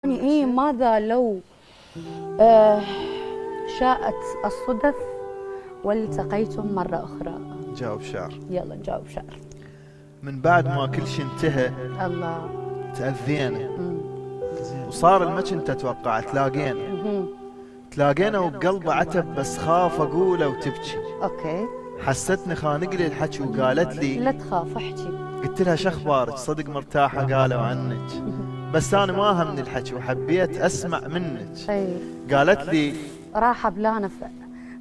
إيه ماذا لو شاءت الصدف والتقيتم مرة أخرى؟ جاوب شعر. يلا نجاوب شعر. من بعد ما كل شي انتهى الله. تأذينا وصار الما كنت أتوقع تلاقينا وبقلبه عتب بس خاف أقوله وتبكي. أوكي. حستني خانق لي الحكي وقالت لي لا تخاف احكي. قلت لها شخبارك صدق مرتاحة قالوا عنك بس أنا ما همني الحكي وحبيت أسمع منك. أي. قالت لي راحة بلا نفع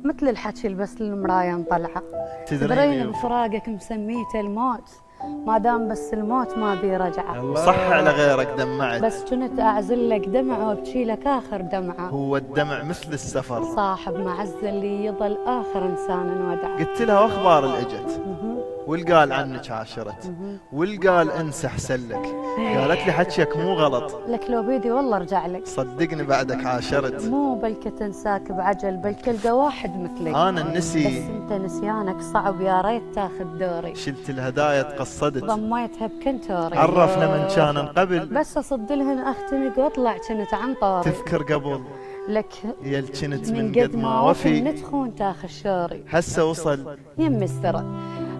مثل الحكي البس للمراية مطلعة. تدرين بفراقك مسميته الموت ما دام بس الموت ما بي رجعة. صح على غيرك دمعت بس كنت أعزل لك دمعة وابكي لك آخر دمعة. هو الدمع مثل السفر صاحب معزة اللي يظل آخر إنسان ودع. قلت لها واخبار الاجت والقال عنك عاشرت والقال انسى احسن لك. قالت لي حكيك مو غلط لك لو بيدي والله ارجع لك صدقني بعدك عاشرت. مو بلكة تنساك بعجل بل تلقى واحد مثلك. انا النسي بس انت نسيانك صعب يا ريت تاخذ دوري. شلت الهدايا تقصدت ضميتها بكنتوري. عرفنا من كان قبل بس اصد لهن اختنق واطلع كنت عن طاري. تذكر قبل لك يل كنت من قد ما وفي نتخون تاخذ شوري. هسه وصل يم السرى.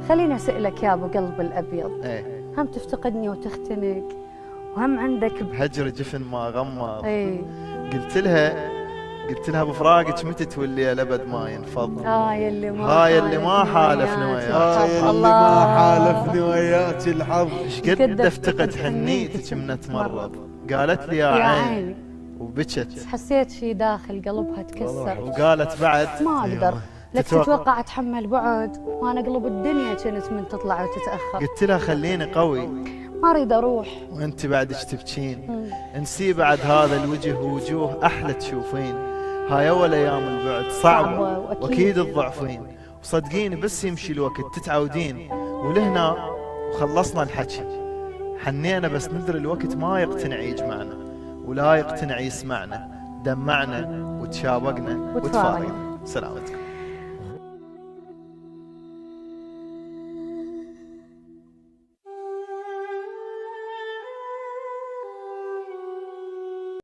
خليني اسالك يا ابو قلب الابيض. ايه هم تفتقدني وتختنق وهم عندك بهجر جفن ما غمض. ايه قلت لها بفراقك متى تولي يا لبد ما ينفض. يلي ما هاي اللي ما حالفني وياك. هاي اللي ما حالفني وياك الحظ. ايش قد افتقد حنيتك من اتمرض. قالت لي يا عيني وبكت. حسيت شي داخل قلبها تكسر. وقالت بعد ما اقدر لك تتوقع اتحمل بعد وانا اقلب الدنيا كنت من تطلع وتتاخر. قلت لها خليني قوي ما اريد اروح وانت بعدك تبكين. انسي بعد هذا الوجه ووجوه احلى تشوفين. هاي اول ايام البعد صعبه واكيد تضعفين وصدقيني بس يمشي الوقت تتعودين. ولهنا وخلصنا الحكي حنينا بس ندري الوقت ما يقتنع يجمعنا ولا يقتنع يسمعنا. دمعنا وتشابقنا وتفارقنا. سلامتكم.